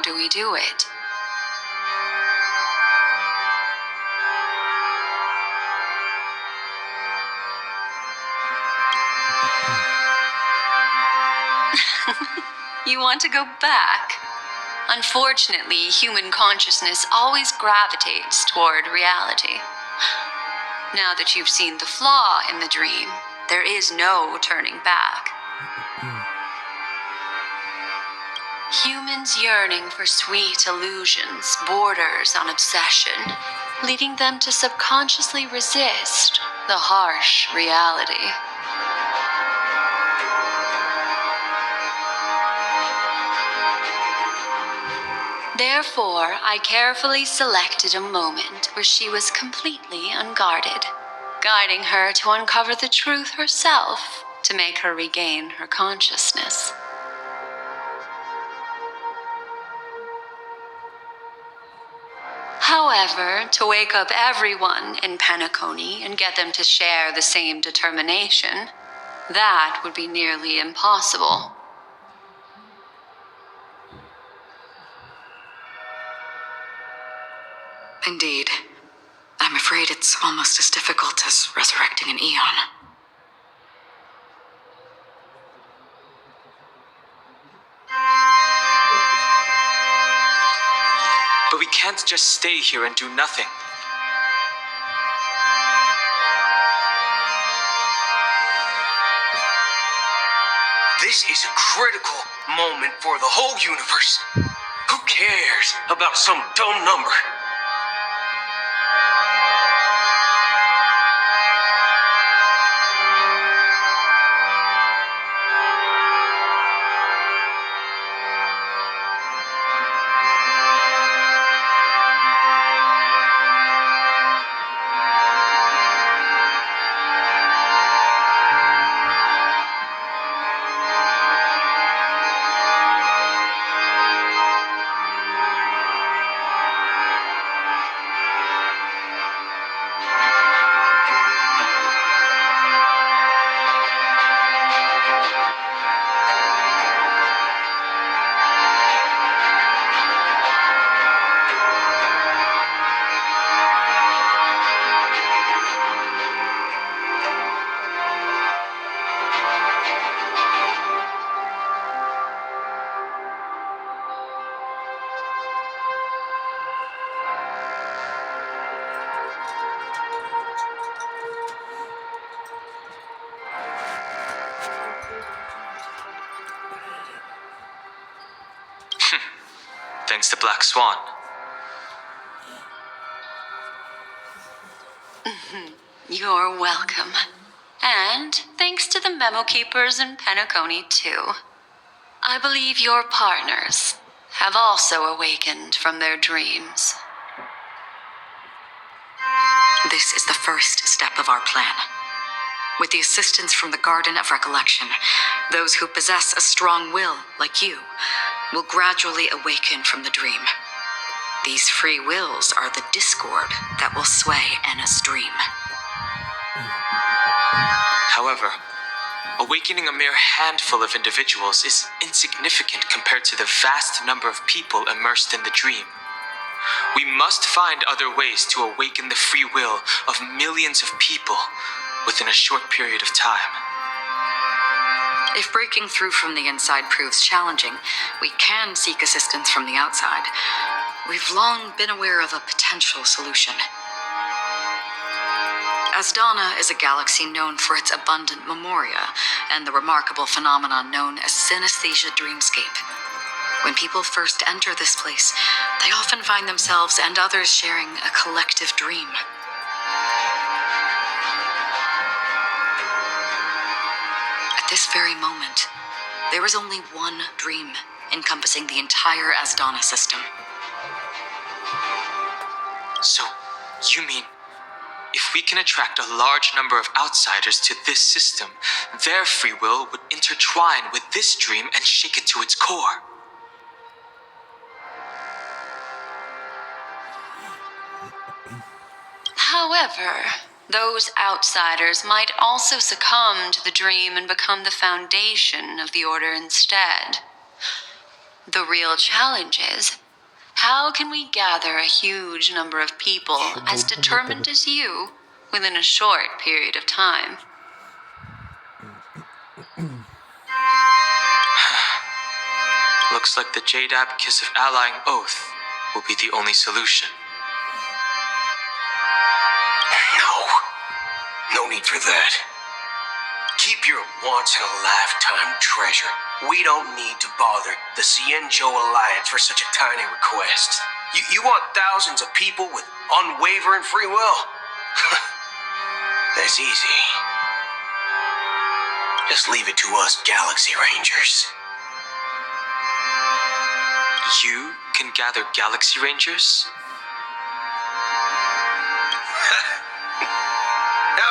do we do it? You want to go back? Unfortunately, human consciousness always gravitates toward reality. Now that you've seen the flaw in the dream, there is no turning back. Humans yearning for sweet illusions borders on obsession, leading them to subconsciously resist the harsh reality. Therefore, I carefully selected a moment where she was completely unguarded, guiding her to uncover the truth herself to make her regain her consciousness. However, to wake up everyone in Penacony and get them to share the same determination, that would be nearly impossible. Indeed. I'm afraid it's almost as difficult as resurrecting an eon. But we can't just stay here and do nothing. This is a critical moment for the whole universe. Who cares about some dumb number? Thanks to Black Swan. You're welcome. And thanks to the memo keepers in Penacony, too. I believe your partners have also awakened from their dreams. This is the first step of our plan. With the assistance from the Garden of Recollection, those who possess a strong will, like you, will gradually awaken from the dream. These free wills are the discord that will sway Anna's dream. However, awakening a mere handful of individuals is insignificant compared to the vast number of people immersed in the dream. We must find other ways to awaken the free will of millions of people within a short period of time. If breaking through from the inside proves challenging, we can seek assistance from the outside. We've long been aware of a potential solution. Asdana is a galaxy known for its abundant memoria and the remarkable phenomenon known as synesthesia dreamscape. When people first enter this place, they often find themselves and others sharing a collective dream. At this very moment, there is only one dream encompassing the entire Asdana system. So, you mean, if we can attract a large number of outsiders to this system, their free will would intertwine with this dream and shake it to its core? However, those outsiders might also succumb to the dream and become the foundation of the Order instead. The real challenge is, how can we gather a huge number of people as determined as you within a short period of time? Looks like the Jade Abacus of Allying Oath will be the only solution. No need for that. Keep your once-in-a-lifetime treasure. We don't need to bother the Cienjo Alliance for such a tiny request. You want thousands of people with unwavering free will? That's easy. Just leave it to us Galaxy Rangers. You can gather Galaxy Rangers?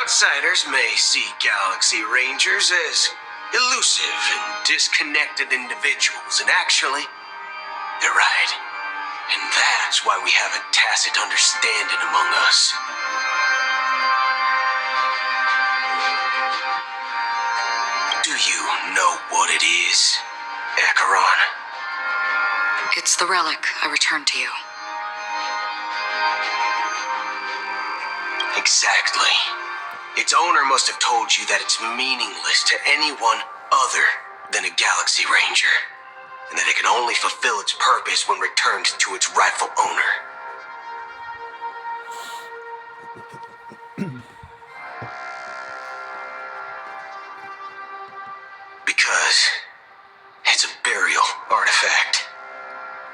Outsiders may see Galaxy Rangers as elusive and disconnected individuals, and actually, they're right. And that's why we have a tacit understanding among us. Do you know what it is, Acheron? It's the relic I returned to you. Exactly. Its owner must have told you that it's meaningless to anyone other than a Galaxy Ranger, and that it can only fulfill its purpose when returned to its rightful owner. Because it's a burial artifact,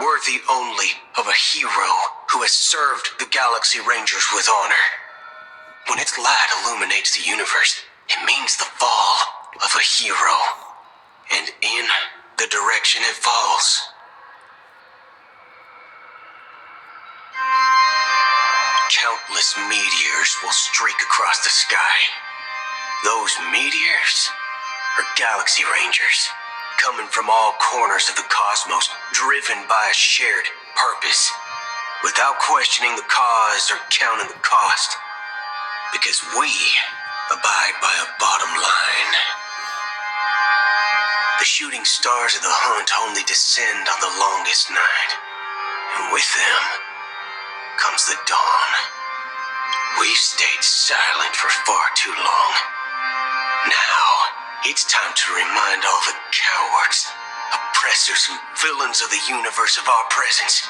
worthy only of a hero who has served the Galaxy Rangers with honor. When its light illuminates the universe, it means the fall of a hero, and in the direction it falls. Countless meteors will streak across the sky. Those meteors are Galaxy Rangers, coming from all corners of the cosmos, driven by a shared purpose, without questioning the cause or counting the cost. Because we abide by a bottom line. The shooting stars of the hunt only descend on the longest night, and with them comes the dawn. We've stayed silent for far too long. Now, it's time to remind all the cowards, oppressors, and villains of the universe of our presence.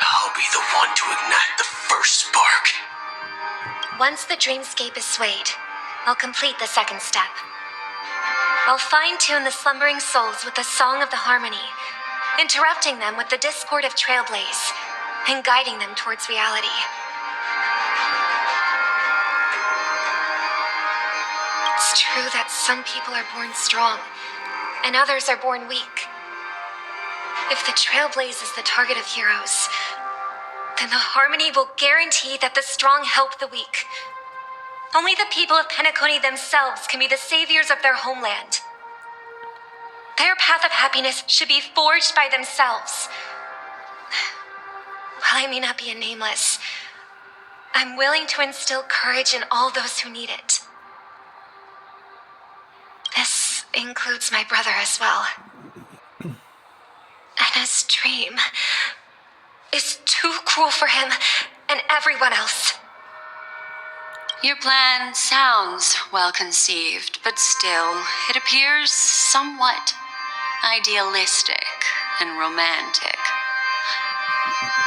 I'll be the one to ignite the first spark. Once the dreamscape is swayed, I'll complete the second step. I'll fine-tune the slumbering souls with the song of the harmony, interrupting them with the discord of Trailblaze, and guiding them towards reality. It's true that some people are born strong, and others are born weak. If the Trailblaze is the target of heroes, then the harmony will guarantee that the strong help the weak. Only the people of Penacony themselves can be the saviors of their homeland. Their path of happiness should be forged by themselves. While I may not be a nameless, I'm willing to instill courage in all those who need it. This includes my brother as well. And his dream is too cruel for him and everyone else. Your plan sounds well conceived, but still, it appears somewhat idealistic and romantic.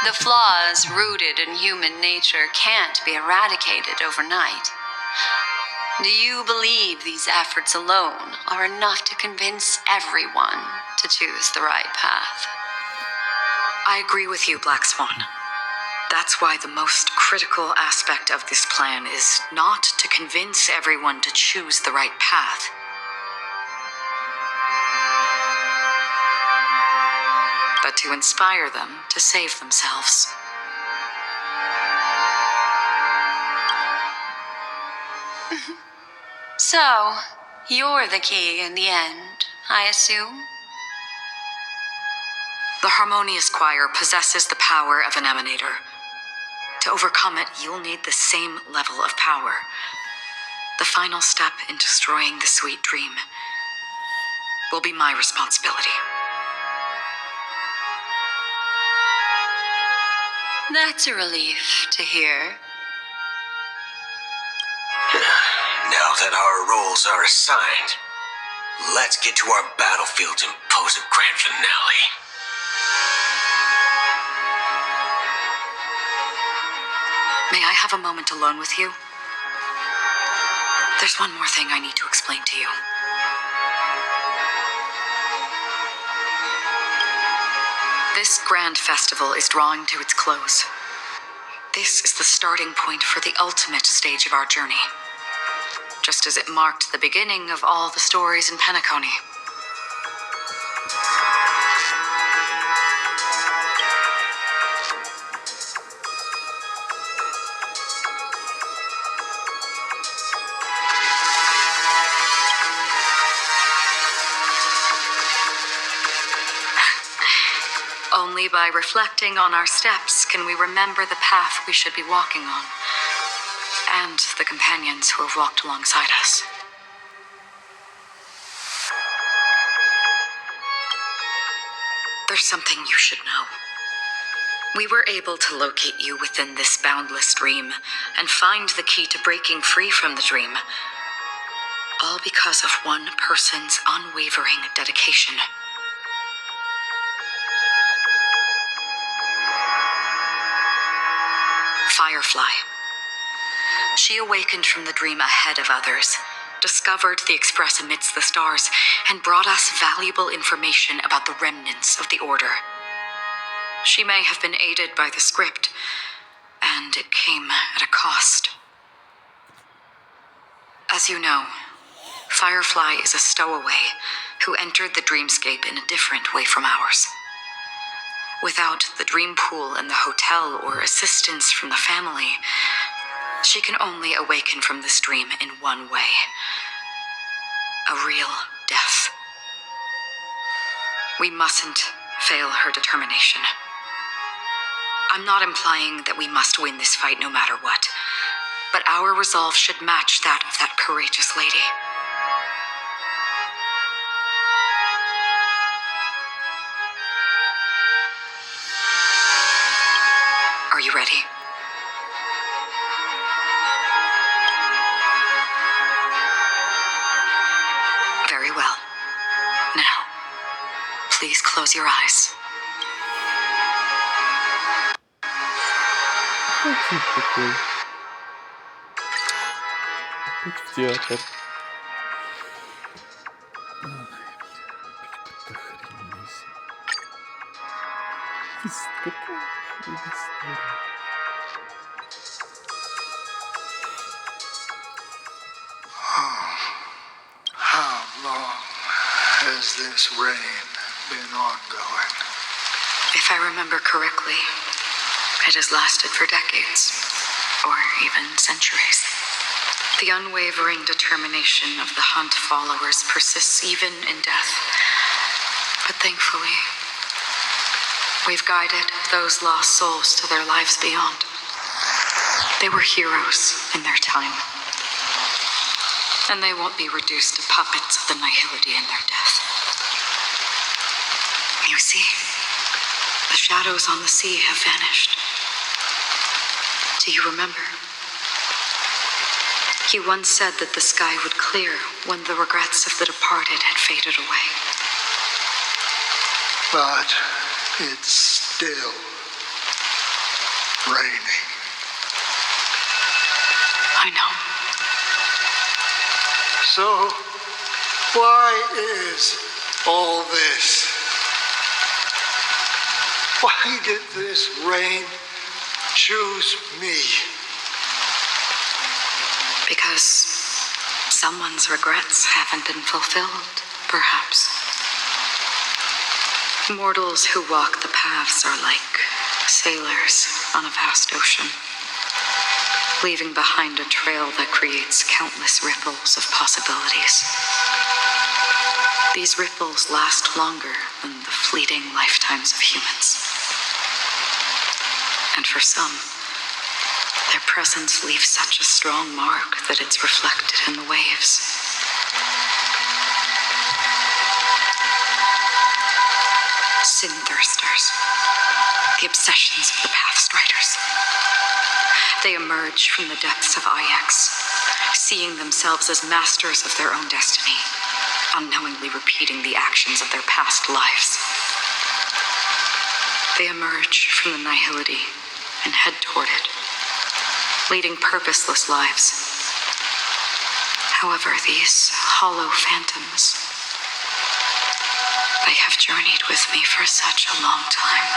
The flaws rooted in human nature can't be eradicated overnight. Do you believe these efforts alone are enough to convince everyone to choose the right path? I agree with you, Black Swan. That's why the most critical aspect of this plan is not to convince everyone to choose the right path, but to inspire them to save themselves. So, you're the key in the end, I assume? The Harmonious Choir possesses the power of an emanator. To overcome it, you'll need the same level of power. The final step in destroying the sweet dream will be my responsibility. That's a relief to hear. Now that our roles are assigned, let's get to our battlefields and pose a grand finale. May I have a moment alone with you? There's one more thing I need to explain to you. This grand festival is drawing to its close. This is the starting point for the ultimate stage of our journey. Just as it marked the beginning of all the stories in Penacony. Only by reflecting on our steps can we remember the path we should be walking on, and the companions who have walked alongside us. There's something you should know. We were able to locate you within this boundless dream and find the key to breaking free from the dream, all because of one person's unwavering dedication. Firefly. She awakened from the dream ahead of others, discovered the Express amidst the stars, and brought us valuable information about the remnants of the Order. She may have been aided by the script, and it came at a cost. As you know, Firefly is a stowaway who entered the dreamscape in a different way from ours. Without the dream pool in the hotel or assistance from the family, she can only awaken from this dream in one way: a real death. We mustn't fail her determination. I'm not implying that we must win this fight no matter what, but our resolve should match that of that courageous lady. Are you ready? Very well. Now, please close your eyes. Тип такой. Опять в театр. Какая-то хрень здесь. Какая хрень история. How long has this reign been ongoing? If I remember correctly, it has lasted for decades, or even centuries. The unwavering determination of the Hunt followers persists even in death. But thankfully, we've guided those lost souls to their lives beyond. They were heroes in their time, and they won't be reduced to puppets of the nihility in their death. You see, the shadows on the sea have vanished. Do you remember? He once said that the sky would clear when the regrets of the departed had faded away. But it's still raining. I know. So, why is all this? Why did this rain choose me? Because someone's regrets haven't been fulfilled, perhaps. Mortals who walk the paths are like sailors on a vast ocean, leaving behind a trail that creates countless ripples of possibilities. These ripples last longer than the fleeting lifetimes of humans. And for some, their presence leaves such a strong mark that it's reflected in the waves. Sin thirsters, the obsessions of the Pathstriders. They emerge from the depths of Ix, seeing themselves as masters of their own destiny, unknowingly repeating the actions of their past lives. They emerge from the nihility and head toward it, leading purposeless lives. However, these hollow phantoms, they have journeyed with me for such a long time.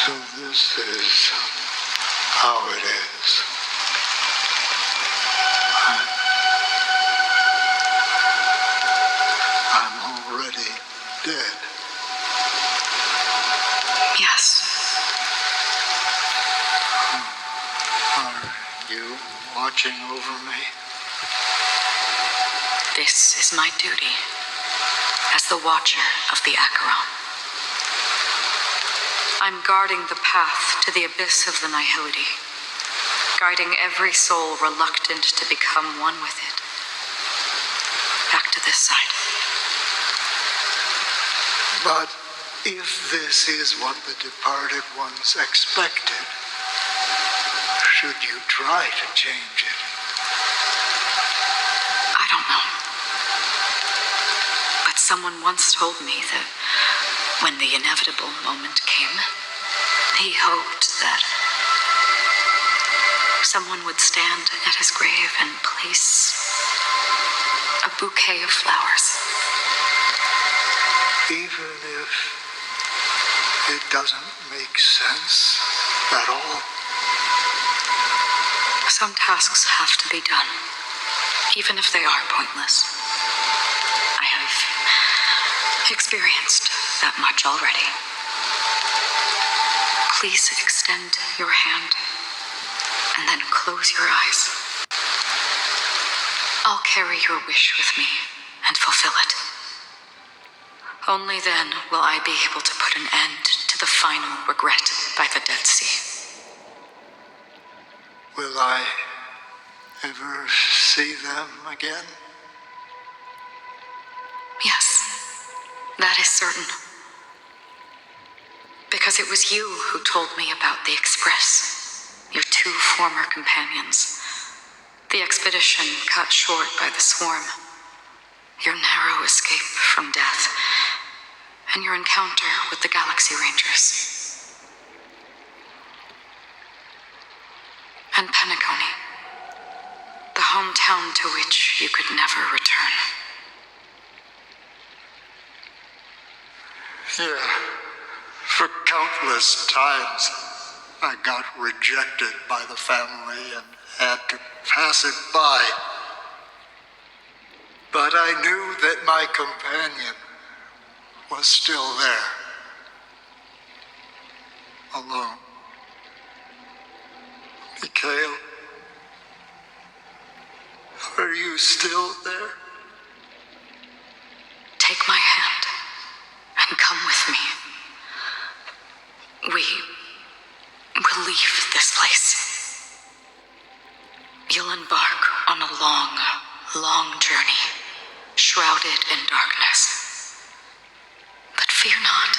So this is how it is. I'm already dead. Yes, Are you watching over me? this is my duty as the Watcher of the Acheron. I'm guarding the path to the abyss of the nihility, guiding every soul reluctant to become one with it. Back to this side. But if this is what the departed ones expected, should you try to change it? I don't know. But someone once told me that when the inevitable moment came, he hoped that someone would stand at his grave and place a bouquet of flowers. Even if it doesn't make sense at all? Some tasks have to be done, even if they are pointless. I have experienced that much already. Please extend your hand and then close your eyes. I'll carry your wish with me and fulfill it. Only then will I be able to put an end to the final regret by the Dead Sea. Will I ever see them again? Yes, that is certain. Because it was you who told me about the Express, your two former companions. The expedition cut short by the swarm, your narrow escape from death, and your encounter with the Galaxy Rangers. And Penacony, the hometown to which you could never return. Yeah. For countless times, I got rejected by the family and had to pass it by. But I knew that my companion was still there. Alone. Mikhail, are you still there? Take my hand and come with me. We will leave this place. You'll embark on a long, long journey, shrouded in darkness. But fear not,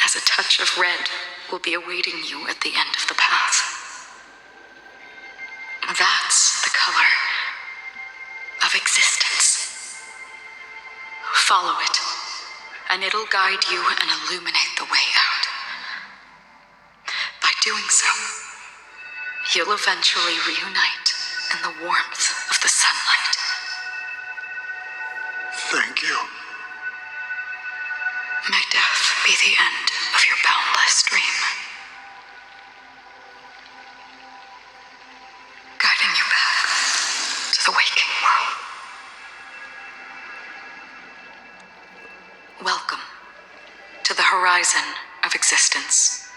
as a touch of red will be awaiting you at the end of the path. That's the color of existence. Follow it, and it'll guide you and illuminate the way out. By doing so, you'll eventually reunite in the warmth of the sunlight. Thank you. May death be the end of your boundless dream, guiding you back to the waking world. Welcome to the horizon of existence.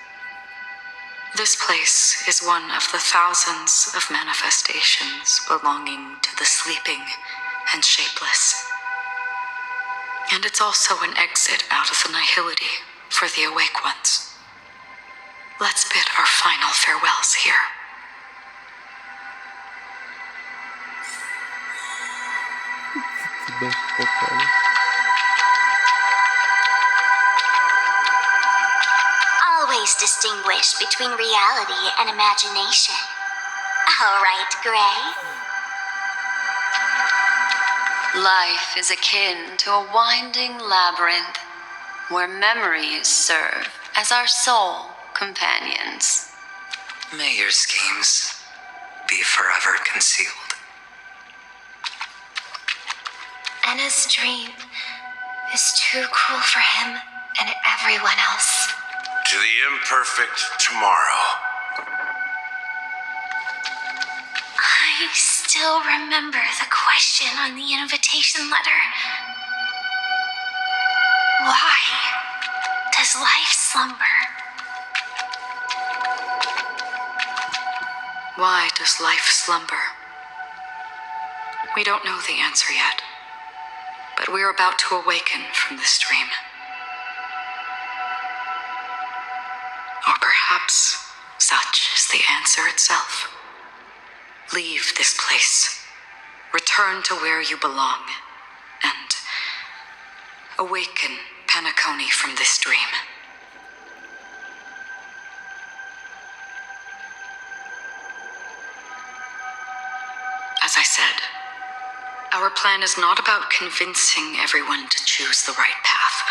This place is one of the thousands of manifestations belonging to the sleeping and shapeless. And it's also an exit out of the nihility for the awake ones. Let's bid our final farewells here. Тебя попали. distinguish between reality and imagination. All right, Gray? Life is akin to a winding labyrinth where memories serve as our sole companions. May your schemes be forever concealed. Anna's dream is too cruel for him and everyone else. To the imperfect tomorrow. I still remember the question on the invitation letter. Why does life slumber? Why does life slumber? We don't know the answer yet, but we're about to awaken from this dream. Or perhaps such is the answer itself. Leave this place, return to where you belong, and awaken Penacony from this dream. As I said, our plan is not about convincing everyone to choose the right path,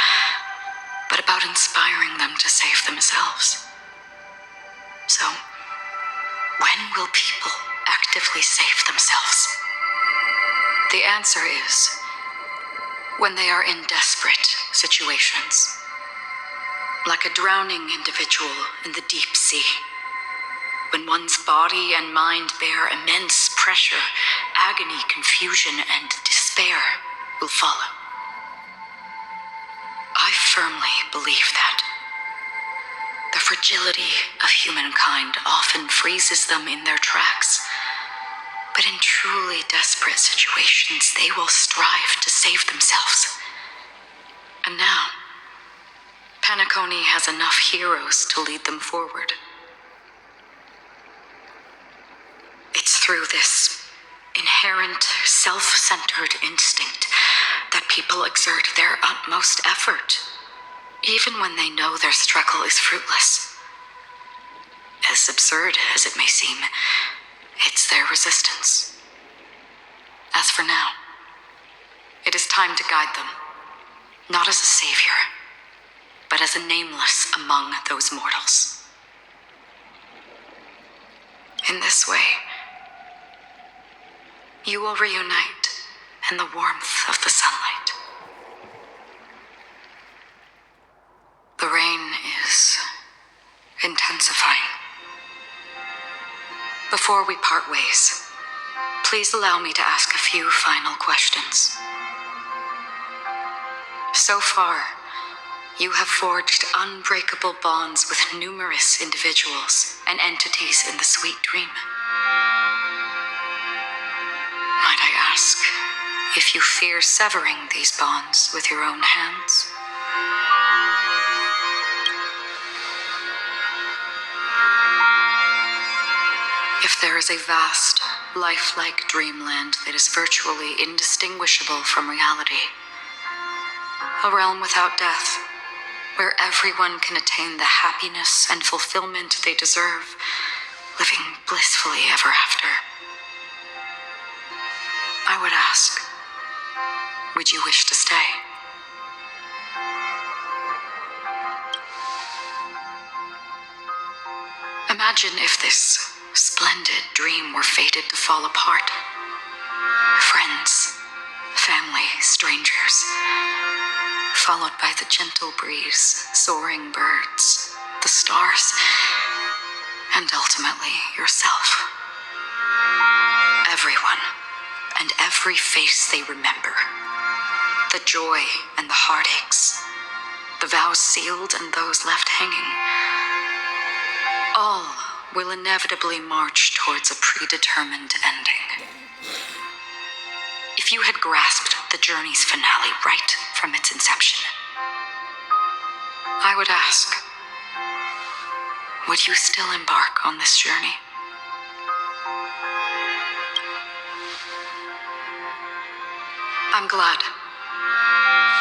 but about inspiring them to save themselves. So, when will people actively save themselves? The answer is when they are in desperate situations, like a drowning individual in the deep sea. When one's body and mind bear immense pressure, agony, confusion, and despair will follow. I firmly believe that. The fragility of humankind often freezes them in their tracks, but in truly desperate situations, they will strive to save themselves. And now, Penacony has enough heroes to lead them forward. It's through this inherent, self-centered instinct that people exert their utmost effort, even when they know their struggle is fruitless. As absurd as it may seem, it's their resistance. As for now, it is time to guide them, not as a savior, but as a nameless among those mortals. In this way, you will reunite in the warmth of the sunlight. The rain is intensifying. Before we part ways, please allow me to ask a few final questions. So far, you have forged unbreakable bonds with numerous individuals and entities in the sweet dream. Might I ask if you fear severing these bonds with your own hands? If there is a vast, lifelike dreamland that is virtually indistinguishable from reality, a realm without death, where everyone can attain the happiness and fulfillment they deserve, living blissfully ever after, I would ask, would you wish to stay? Imagine if this splendid dream were fated to fall apart. Friends, family, strangers, followed by the gentle breeze, soaring birds, the stars, and ultimately yourself. Everyone and every face they remember, the joy and the heartaches, the vows sealed and those left hanging, all will inevitably march towards a predetermined ending. If you had grasped the journey's finale right from its inception, I would ask, would you still embark on this journey? I'm glad.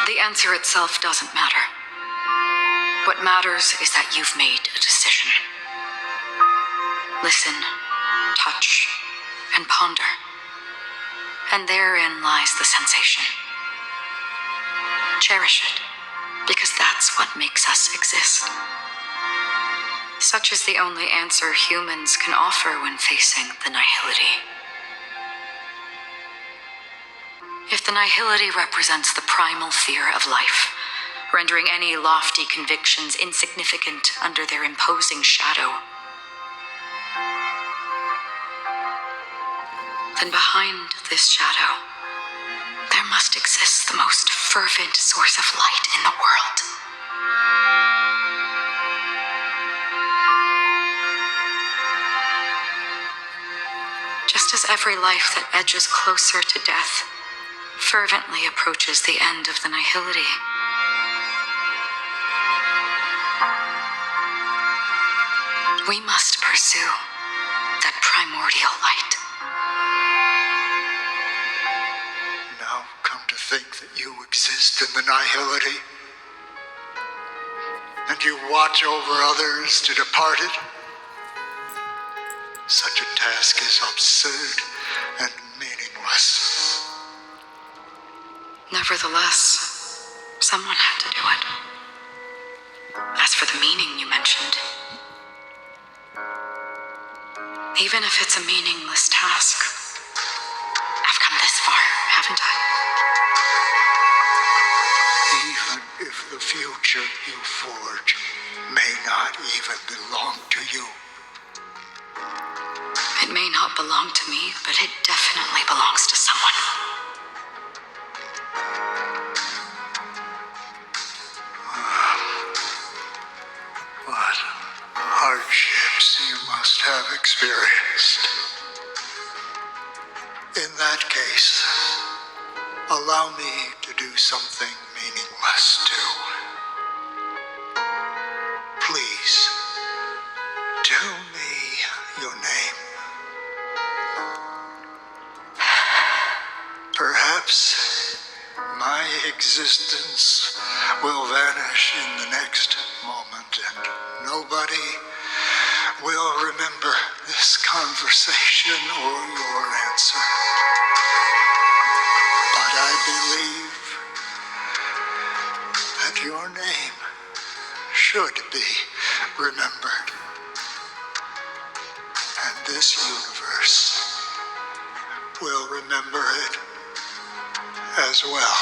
The answer itself doesn't matter. What matters is that you've made a decision. Listen, touch, and ponder. And therein lies the sensation. Cherish it, because that's what makes us exist. Such is the only answer humans can offer when facing the nihility. If the nihility represents the primal fear of life, rendering any lofty convictions insignificant under their imposing shadow, then behind this shadow, there must exist the most fervent source of light in the world. Just as every life that edges closer to death fervently approaches the end of the nihility, we must pursue that primordial light. Now come to think that you exist in the nihility, and you watch over others to depart it. Such a task is absurd and meaningless. Nevertheless, someone had to do it. As for the meaning you mentioned, even if it's a meaningless task, I've come this far, haven't I? Even if the future you forge may not even belong to you. It may not belong to me, but it definitely belongs to someone. What hardships you must have experienced. In that case, allow me to do something meaningless too. Please, tell me your name. Perhaps my existence will vanish in the next moment, and nobody will remember this conversation or your answer. But I believe that your name should be remembered. And this universe will remember it as well.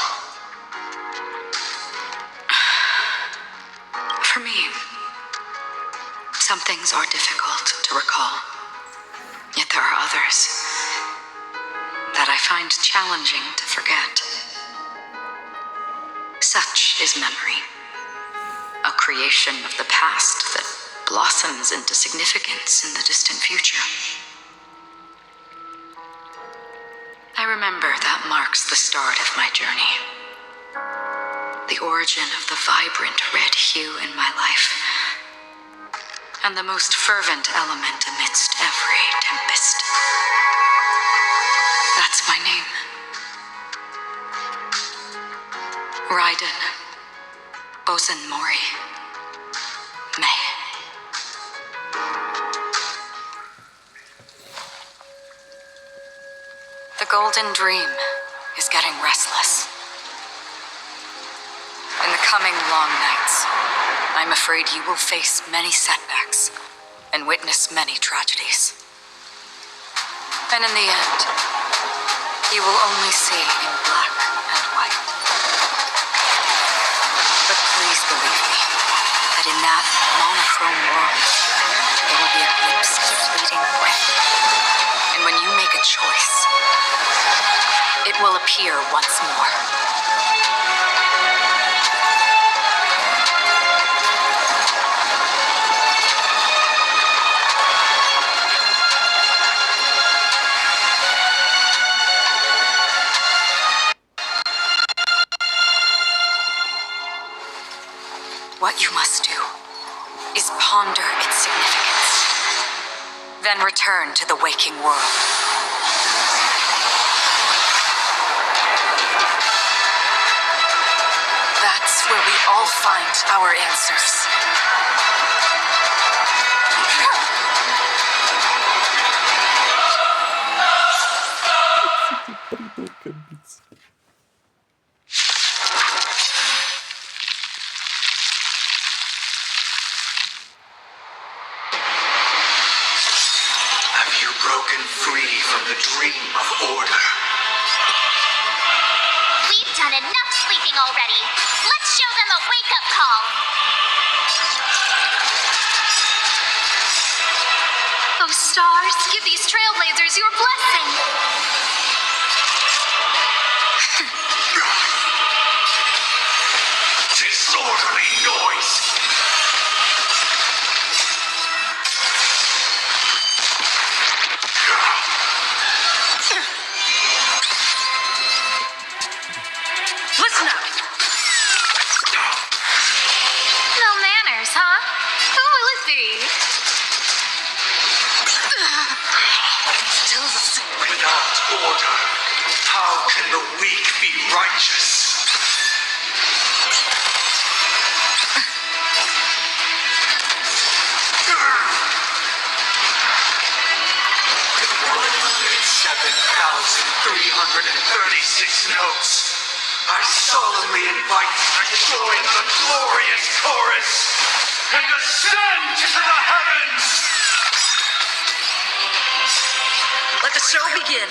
For me, some things are difficult to recall, yet there are others that I find challenging to forget. Such is memory, a creation of the past that blossoms into significance in the distant future. I remember that marks the start of my journey, the origin of the vibrant red hue in my life, and the most fervent element amidst every tempest. That's my name. Raiden Bozen Mori May. The Golden Dream is getting restless. In the coming long nights, I'm afraid you will face many setbacks and witness many tragedies. And in the end, you will only see in black and white. But please believe me, that in that monochrome world, there will be a glimpse of fleeting gray. And when you make a choice, it will appear once more. What you must do is ponder its significance, then return to the waking world. That's where we all find our answers. Придурка биться. Have you broken free from the dream of order? We've done enough sleeping already. Let's show them a wake-up call. Oh, stars, give these trailblazers your blessing. Disorderly noise! Listen up. No manners, huh? Who will it be? Still the Without order, how can the weak be righteous? $107,336 notes. I solemnly invite you to join the glorious chorus and ascend to the heavens! Let the show begin.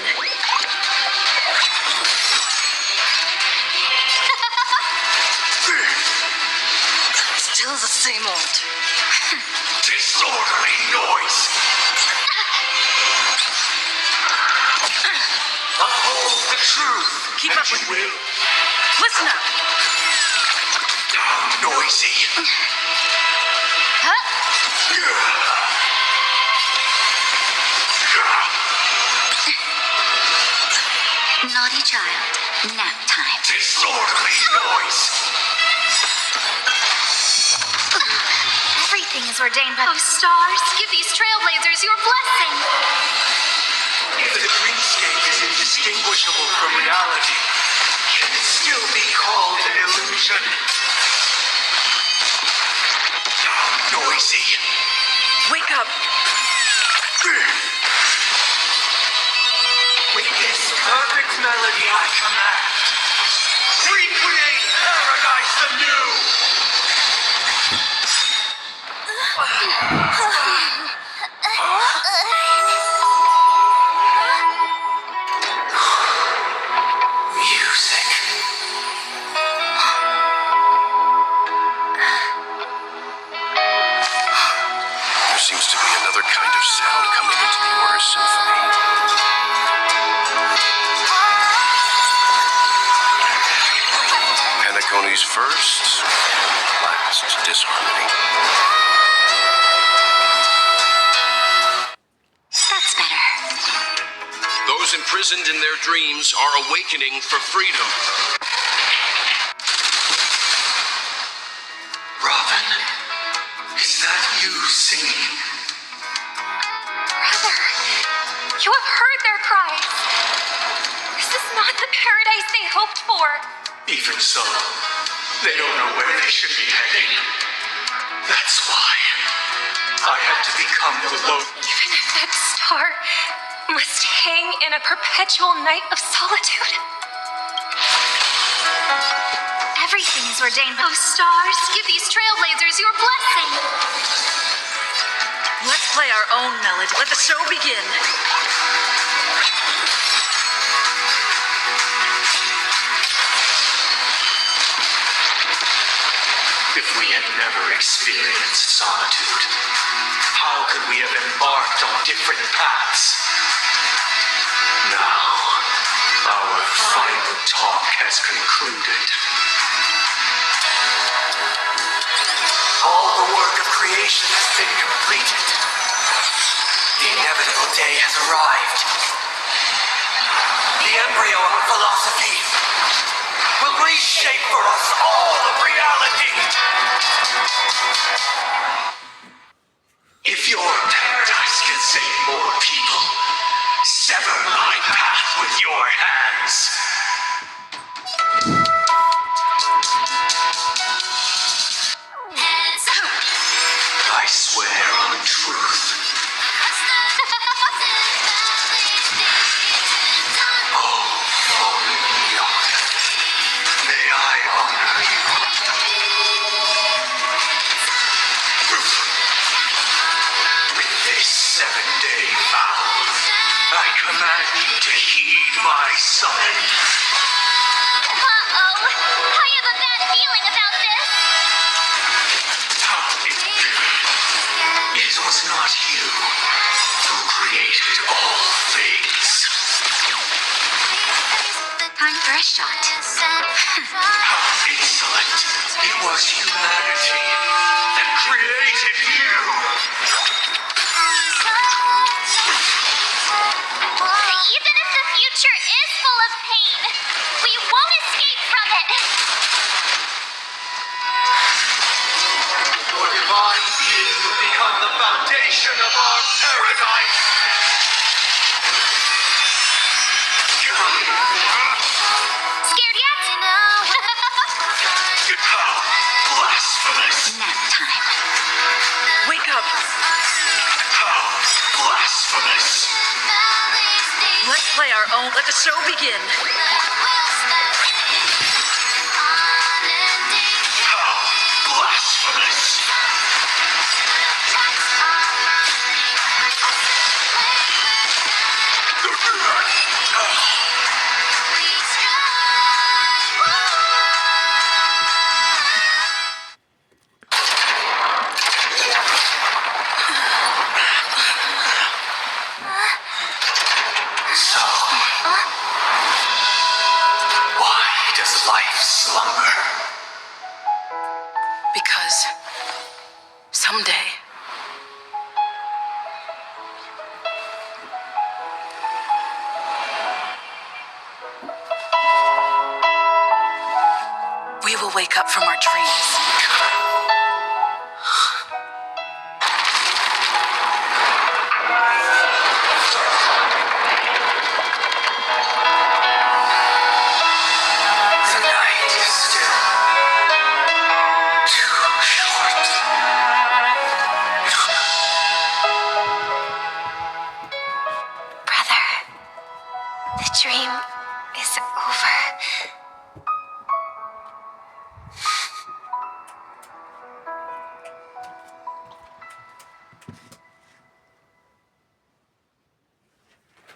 Still the same old. Disorderly noise! Uphold the truth! Keep up with me. Listen up. Noisy! Naughty child. Nap time. Disorderly noise! Everything is ordained by... Oh, stars, give these trailblazers your blessing. If the dreamscape is indistinguishable from reality, can it still be called an illusion? Noisy! Wake up. With this perfect melody I command, recreate paradise anew! Music. There seems to be another kind of sound coming into the Order's symphony. Paniconi's first and last disharmony. That's better. Those imprisoned in their dreams are awakening for freedom. Robin, is that you singing? Brother, you have heard their cries. This is not the paradise they hoped for. Even so, they don't know where they should be heading. That's why I had to become the lone. Even if that star must hang in a perpetual night of solitude. Everything is ordained by... Oh, stars, give these trailblazers your blessing. Let's play our own melody. Let the show begin. If we had never experienced solitude, how could we have embarked on different paths? Now, our final talk has concluded. All the work of creation has been completed. The inevitable day has arrived. The embryo of philosophy will reshape for us all of reality. If your paradise can save more people, sever my path with your hands. shot. How insolent! It was humanity that created you! Even if the future is full of pain, we won't escape from it. Your divine being will become the foundation of our paradise! Scared yet? How blasphemous! Nap time. Wake up! How blasphemous! Let's play our own. Let the show begin. How blasphemous! So, why does life slumber? Because someday we will wake up from our dreams. The night is still too short. Brother, the dream is over.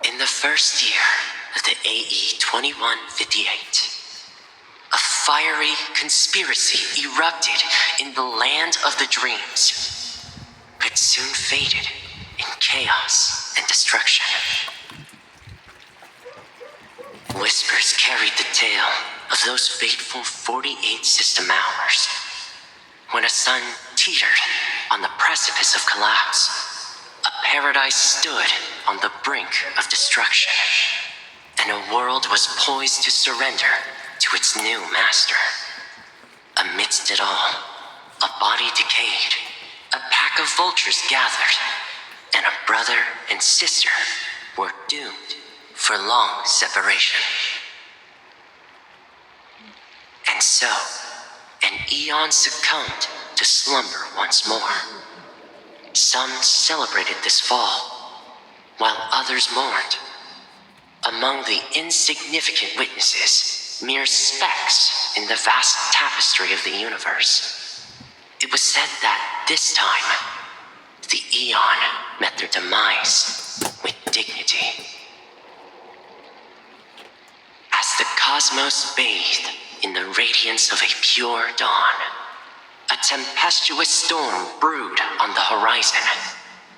In the first year of the AE 2158, a fiery conspiracy erupted in the land of the dreams, but soon faded in chaos and destruction. Whispers carried the tale of those fateful 48 system hours, when a sun teetered on the precipice of collapse. A paradise stood on the brink of destruction, and a world was poised to surrender to its new master. Amidst it all, a body decayed, a pack of vultures gathered, and a brother and sister were doomed for long separation. And so, an eon succumbed to slumber once more. Some celebrated this fall, while others mourned. Among the insignificant witnesses, mere specks in the vast tapestry of the universe, it was said that this time, the Eon met their demise with dignity. As the cosmos bathed in the radiance of a pure dawn, a tempestuous storm brewed on the horizon.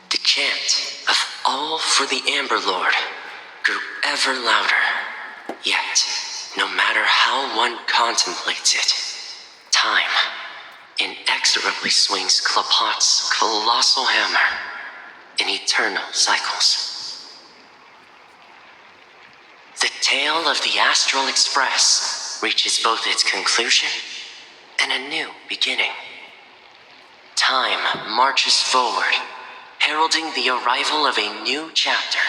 The chant of "All for the Amber Lord" grew ever louder. Yet, no matter how one contemplates it, time inexorably swings Klapot's colossal hammer in eternal cycles. The tale of the Astral Express reaches both its conclusion and a new beginning. Time marches forward, heralding the arrival of a new chapter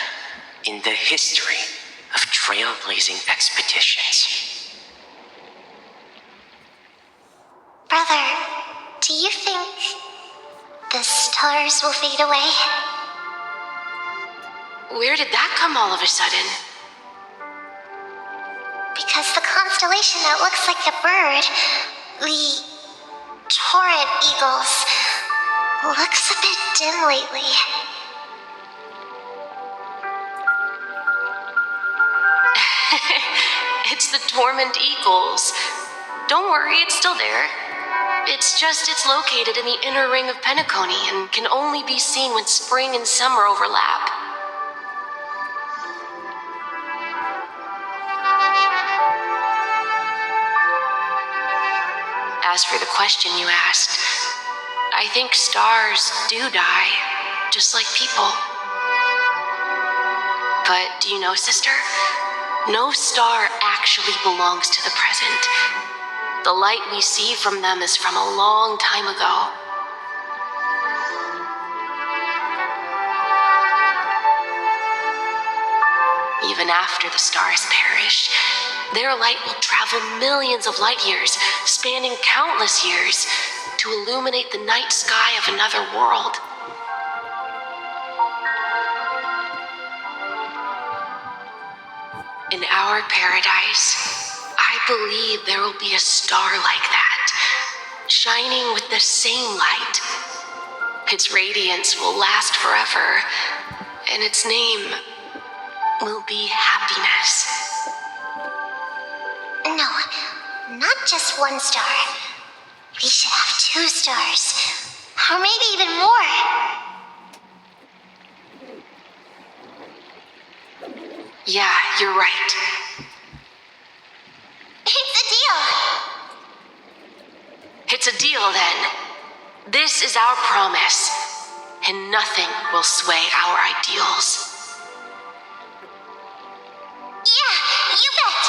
in the history of trailblazing expeditions. Brother, do you think the stars will fade away? Where did that come all of a sudden? Because the constellation that looks like a bird, the torrent eagles, looks a bit dim lately. It's the dormant eagles. Don't worry, it's still there. It's located in the inner ring of Penacony and can only be seen when spring and summer overlap. as for the question you asked, I think stars do die, just like people. But do you know, sister? No star actually belongs to the present. The light we see from them is from a long time ago. Even after the stars perish, their light will travel millions of light years, spanning countless years, to illuminate the night sky of another world. In our paradise, I believe there will be a star like that, shining with the same light. Its radiance will last forever, and its name will be happiness. No, not just one star. We should have 2 stars. Or maybe even more. Yeah, you're right. It's a deal. It's a deal then. This is our promise, and nothing will sway our ideals. Yeah, you bet.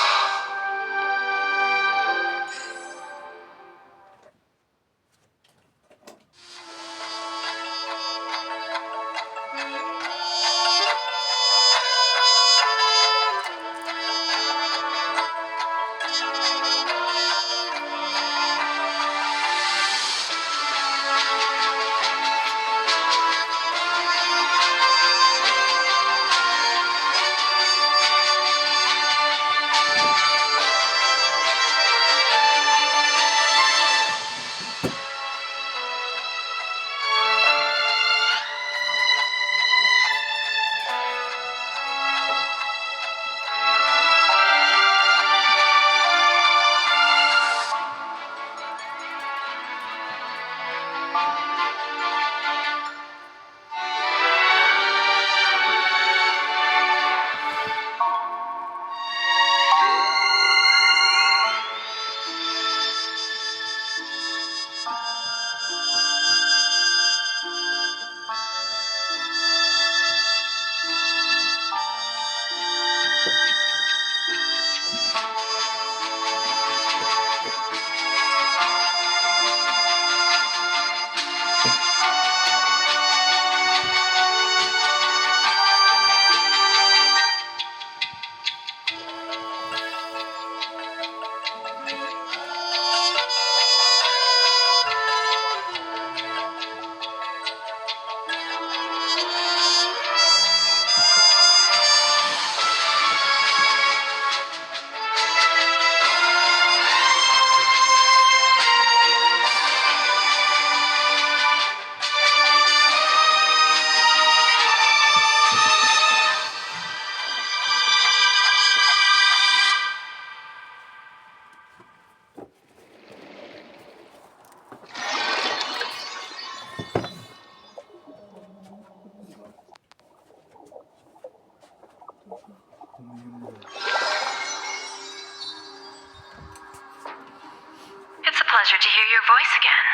It's a pleasure to hear your voice again.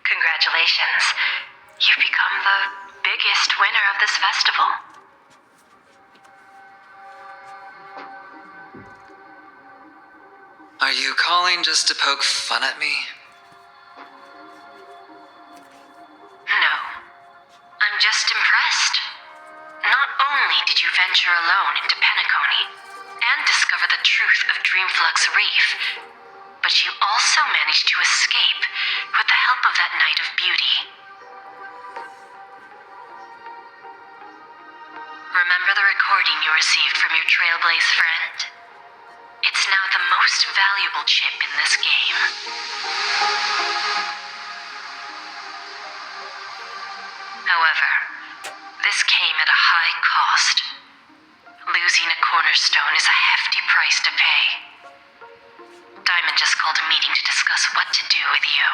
Congratulations. You've become the biggest winner of this festival. Are you calling just to poke fun at me? No. I'm just impressed. Not only did you venture alone into Penacony and discover the truth of Dreamflux Reef, but you also managed to escape with the help of that Knight of Beauty. Remember the recording you received from your Trailblaze friend? It's now the most valuable chip in this game. However, this came at a high cost. Losing a cornerstone is a hefty price to pay. Diamond just called a meeting to discuss what to do with you.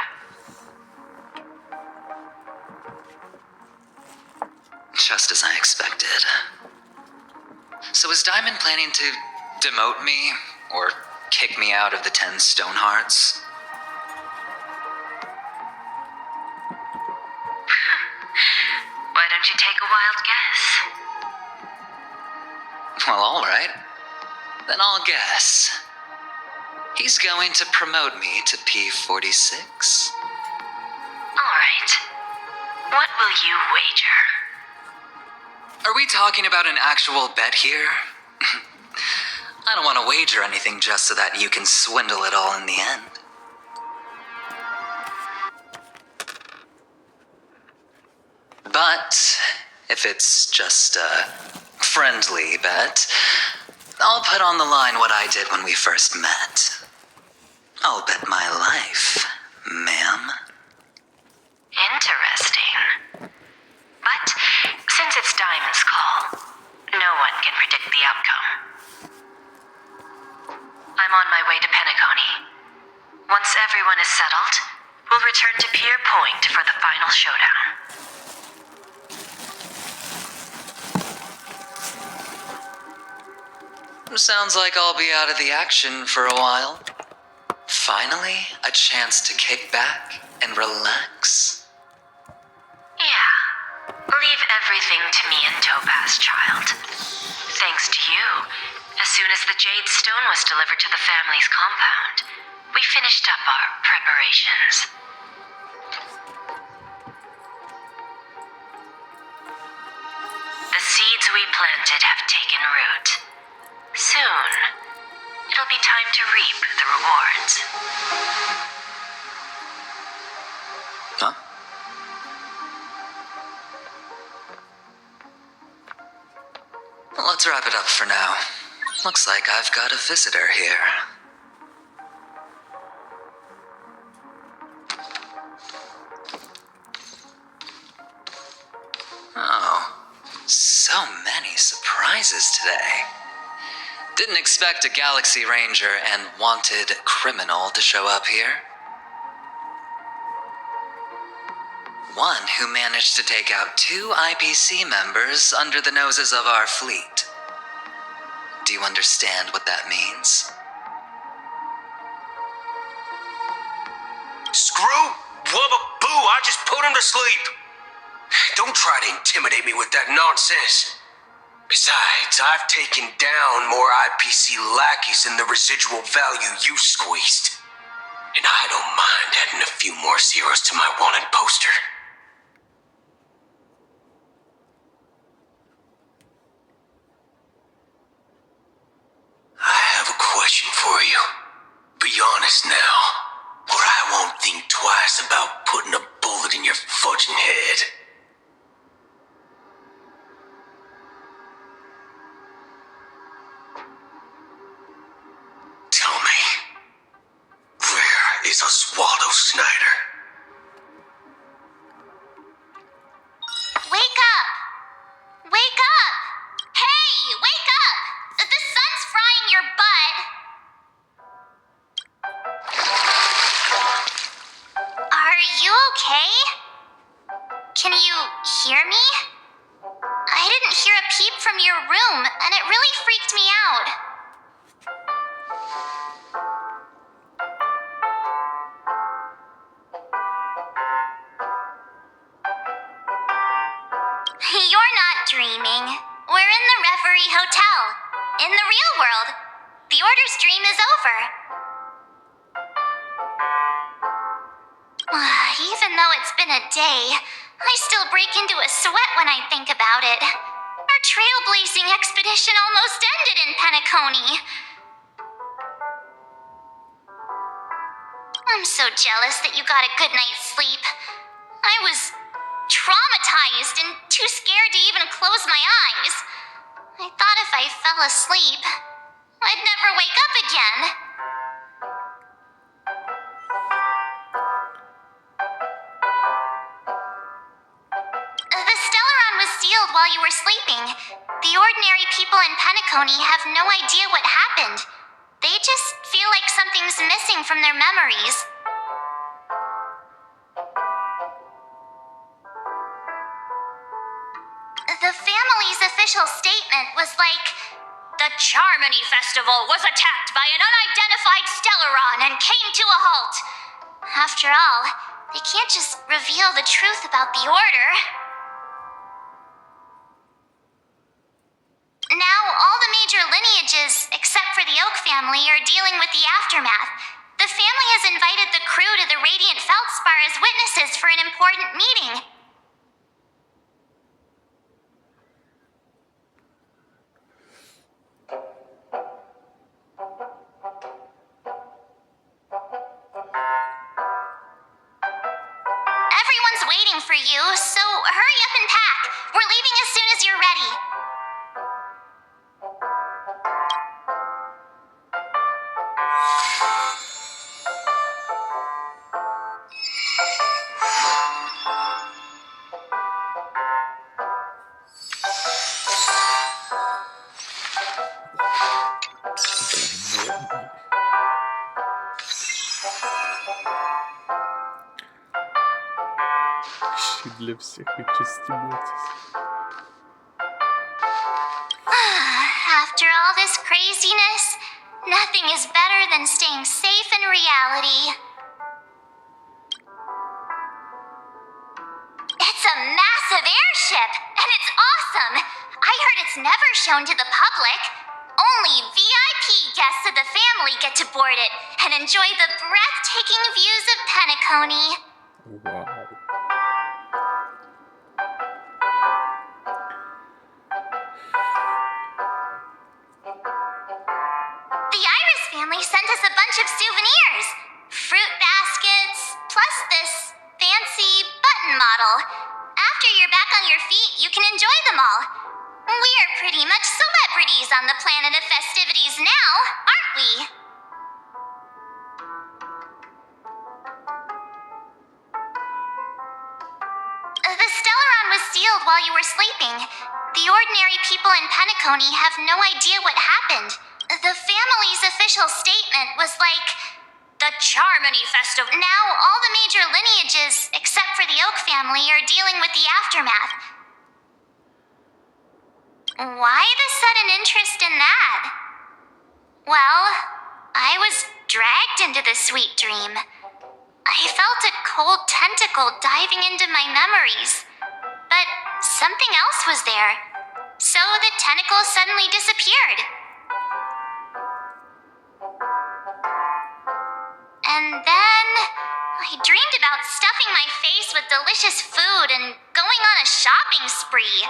Just as I expected. So is Diamond planning to demote me or kick me out of the 10 Stonehearts? take a wild guess. Well, alright. Then I'll guess. He's going to promote me to P46. Alright. What will you wager? Are we talking about an actual bet here? I don't want to wager anything just so that you can swindle it all in the end. But if it's just a friendly bet, I'll put on the line what I did when we first met. I'll bet my life, ma'am. Interesting. But since it's Diamond's call, no one can predict the outcome. I'm on my way to Penacony. Once everyone is settled, we'll return to Pier Point for the final showdown. Sounds like I'll be out of the action for a while. Finally, a chance to kick back and relax. Yeah. Leave everything to me and Topaz, child. Thanks to you, as soon as the Jade Stone was delivered to the family's compound, we finished up our preparations. The seeds we planted have taken root. Soon, it'll be time to reap the rewards. Huh? Let's wrap it up for now. Looks like I've got a visitor here. Oh, so many surprises today. Didn't expect a Galaxy Ranger and wanted criminal to show up here. One who managed to take out 2 IPC members under the noses of our fleet. Do you understand what that means? Screw Wubba Boo, I just put him to sleep. Don't try to intimidate me with that nonsense. Besides, I've taken down more IPC lackeys than the residual value you squeezed. And I don't mind adding a few more zeros to my wanted poster. I have a question for you. Be honest now, or I won't think twice about putting a bullet in your fudging head. Tell me, where is Oswaldo Snyder? Wake up! Wake up! Hey, wake up! The sun's frying your butt. Are you okay? Can you hear me? I didn't hear a peep from your room, and it really freaked me out. You're not dreaming. We're in the Reverie Hotel. In the real world. The Order's dream is over. Even though it's been a day, I still break into a sweat when I think about it. Our trailblazing expedition almost ended in Penacony. I'm so jealous that you got a good night's sleep. I was traumatized and too scared to even close my eyes. I thought if I fell asleep, I'd never wake up again. The Stellaron was sealed while you were sleeping. The ordinary people in Penacony have no idea what happened. They just feel like something's missing from their memories. The family's official statement was like, "The Charmony Festival was attacked by an unidentified Stellaron and came to a halt." After all, they can't just reveal the truth about the Order. Now, all the major lineages, except for the Oak family, are dealing with the aftermath. The family has invited the crew to the Radiant Feldspar as witnesses for an important meeting. Everyone's waiting for you, so hurry up and pack. We're leaving as soon as you're ready. Для всех отчастивайтесь. After all this craziness, nothing is better than staying safe in reality. It's a massive airship, and it's awesome. I heard it's never shown to the public. Only VIP guests of the family get to board it and enjoy the breathtaking views of Penacony. Wow. The Iris family sent us a bunch of souvenirs. Fruit baskets, plus this fancy button model. After you're back on your feet, you can enjoy them all. We are pretty much celebrities on the planet of festivities now, aren't we? The Stellaron was sealed while you were sleeping. The ordinary people in Penacony have no idea what happened. The family's official statement was like, the Charmony Festival. Now, all the major lineages, except for the Oak family, are dealing with the aftermath. Why the sudden interest in that? Well, I was dragged into the sweet dream. I felt a cold tentacle diving into my memories. But something else was there. So the tentacle suddenly disappeared. And then I dreamed about stuffing my face with delicious food and going on a shopping spree.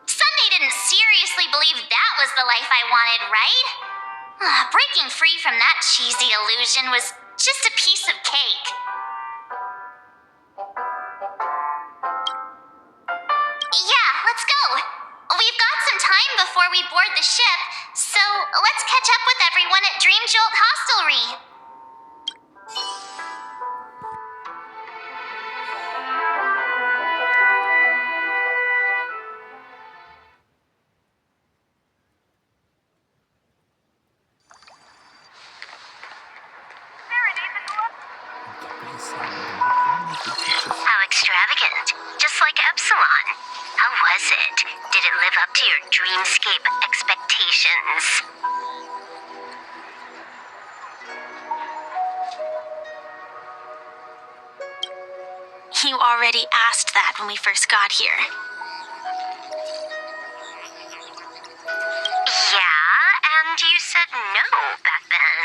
Sunday didn't seriously believe that was the life I wanted, right? Breaking free from that cheesy illusion was just a piece of cake. Yeah, let's go. We've got some time before we board the ship, so let's catch up with everyone at Dream Jolt Hostelry. How extravagant. Just like Epsilon. How was it? Did it live up to your dreamscape expectations? You already asked that when we first got here. Yeah, and you said no back then.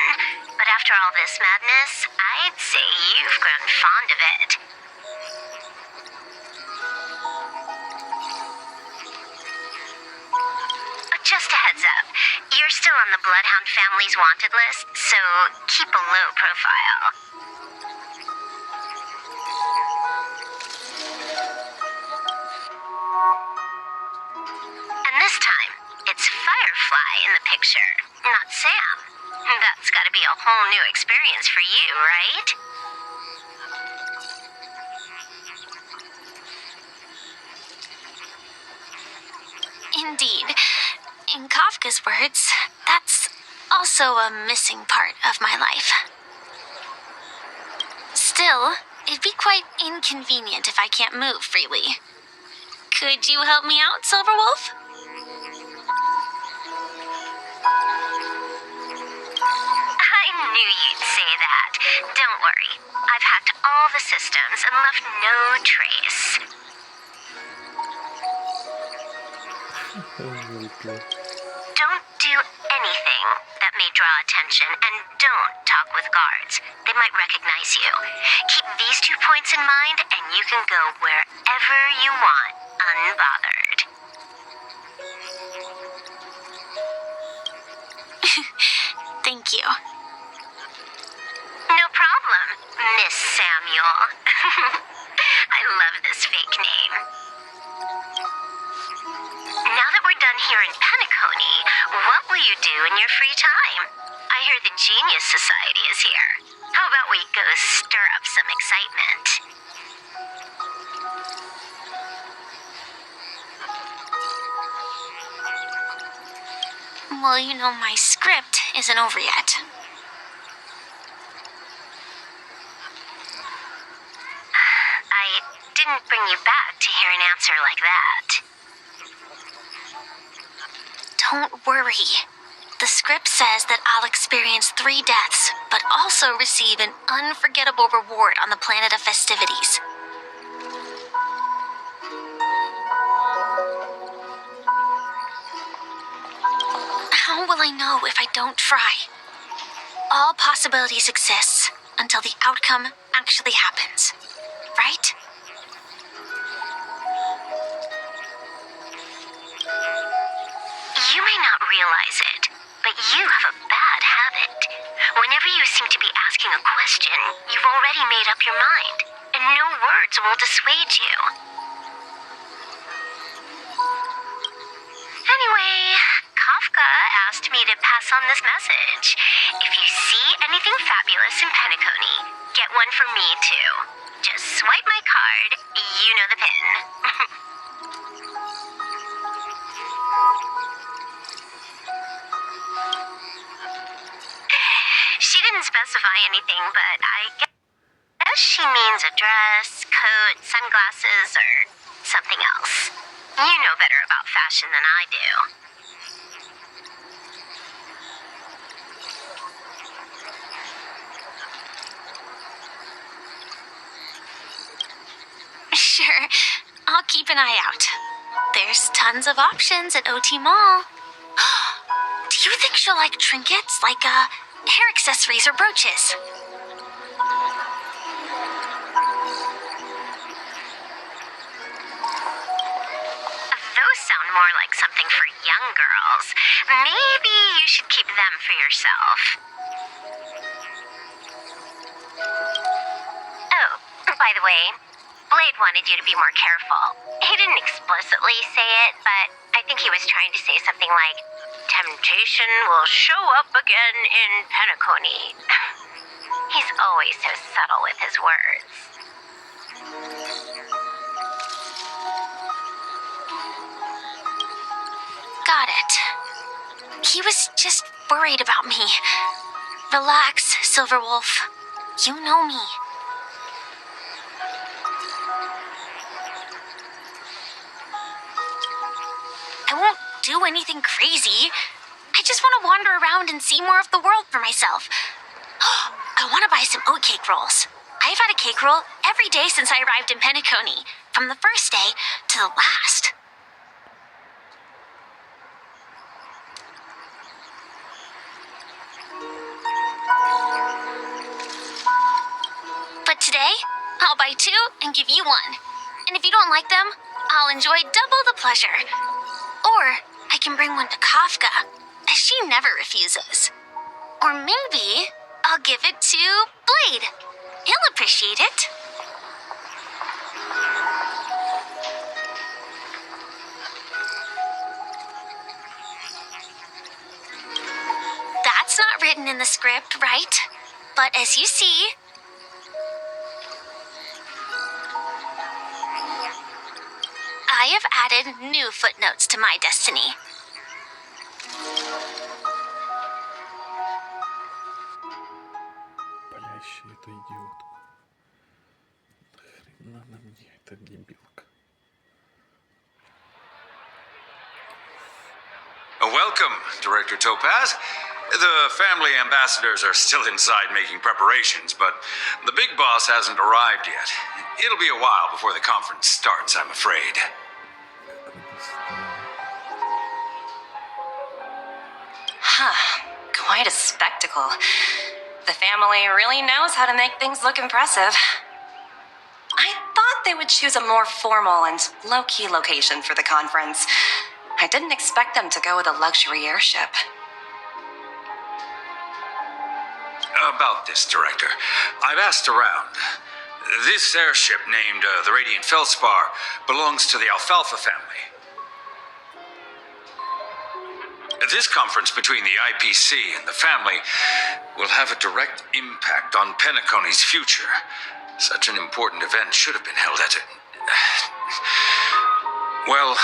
But after all this madness, I'd say you've grown fond of it. Just a heads up, you're still on the Bloodhound family's wanted list, so keep a low profile. And this time, it's Firefly in the picture, not Sam. That's gotta be a whole new experience for you, right? Indeed. In Kafka's words, that's also a missing part of my life. Still, it'd be quite inconvenient if I can't move freely. Could you help me out, Silverwolf? I knew you'd say that. Don't worry. I've hacked all the systems and left no trace. Don't do anything that may draw attention, and don't talk with guards. They might recognize you. Keep these 2 points in mind, and you can go wherever you want, unbothered. Thank you. No problem, Miss Samuel. I love this fake name. Now that we're done here in Penacony, what will you do in your free time? I hear the Genius Society is here. How about we go stir up some excitement? Well, you know, my script isn't over yet. I didn't bring you back to hear an answer like that. Don't worry. The script says that I'll experience 3 deaths, but also receive an unforgettable reward on the planet of festivities. How will I know if I don't try? All possibilities exist until the outcome actually happens, right? You may not realize it, but you have a bad habit. Whenever you seem to be asking a question, you've already made up your mind, and no words will dissuade you. Anyway, Kafka asked me to pass on this message. If you see anything fabulous in Penacony, get one for me too. Just swipe my card, you know the pin. She didn't specify anything, but I guess she means a dress, coat, sunglasses, or something else. You know better about fashion than I do. Sure, I'll keep an eye out. There's tons of options at OT Mall. Do you think she'll like trinkets, like hair accessories or brooches? Those sound more like something for young girls. Maybe you should keep them for yourself. Oh, by the way, Blade wanted you to be more careful. He didn't explicitly say it, but I think he was trying to say something like, temptation will show up again in Penacony. He's always so subtle with his words. Got it. He was just worried about me. Relax, Silverwolf. You know me. I won't do anything crazy. I just want to wander around and see more of the world for myself. I want to buy some oat cake rolls. I've had a cake roll every day since I arrived in Penacony, from the first day to the last. But today, I'll buy 2 and give you 1. And if you don't like them, I'll enjoy double the pleasure. Or I can bring one to Kafka, as she never refuses. Or maybe I'll give it to Blade. He'll appreciate it. That's not written in the script, right? But as you see, I have added new footnotes to my destiny. Палящая эта идиотка. Нахрена она мне, эта дебилка. Welcome, Director Topaz. The family ambassadors are still inside making preparations, but the big boss hasn't arrived yet. It'll be a while before the conference starts, I'm afraid. Quite a spectacle. The family really knows how to make things look impressive. I thought they would choose a more formal and low-key location for the conference. I didn't expect them to go with a luxury airship. About this, Director. I've asked around. This airship, named the Radiant Felspar, belongs to the Alfalfa family. This conference between the IPC and the family will have a direct impact on Penacony's future. Such an important event should have been held at well,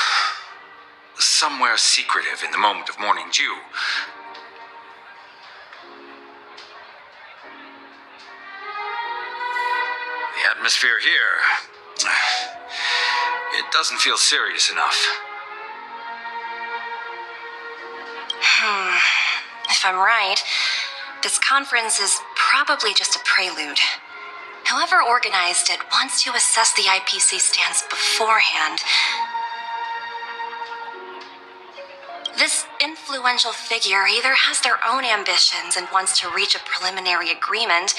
somewhere secretive in the moment of morning dew. The atmosphere here, it doesn't feel serious enough. If I'm right, this conference is probably just a prelude. Whoever organized it wants to assess the IPC stance beforehand. This influential figure either has their own ambitions and wants to reach a preliminary agreement,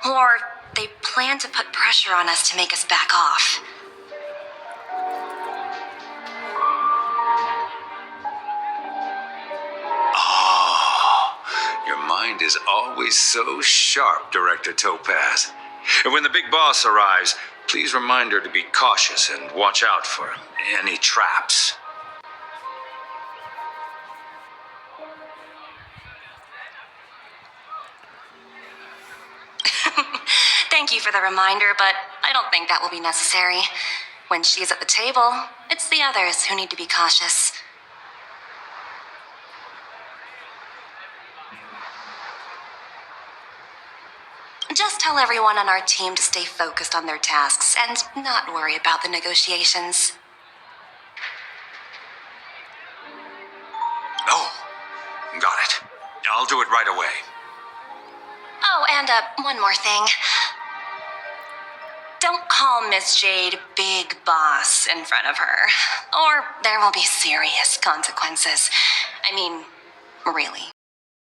or they plan to put pressure on us to make us back off. Your mind is always so sharp, Director Topaz. And when the big boss arrives, please remind her to be cautious and watch out for any traps. Thank you for the reminder, but I don't think that will be necessary. When she's at the table, it's the others who need to be cautious. Just tell everyone on our team to stay focused on their tasks and not worry about the negotiations. Oh, got it. I'll do it right away. Oh, and one more thing. Don't call Miss Jade Big Boss in front of her, or there will be serious consequences. I mean, really.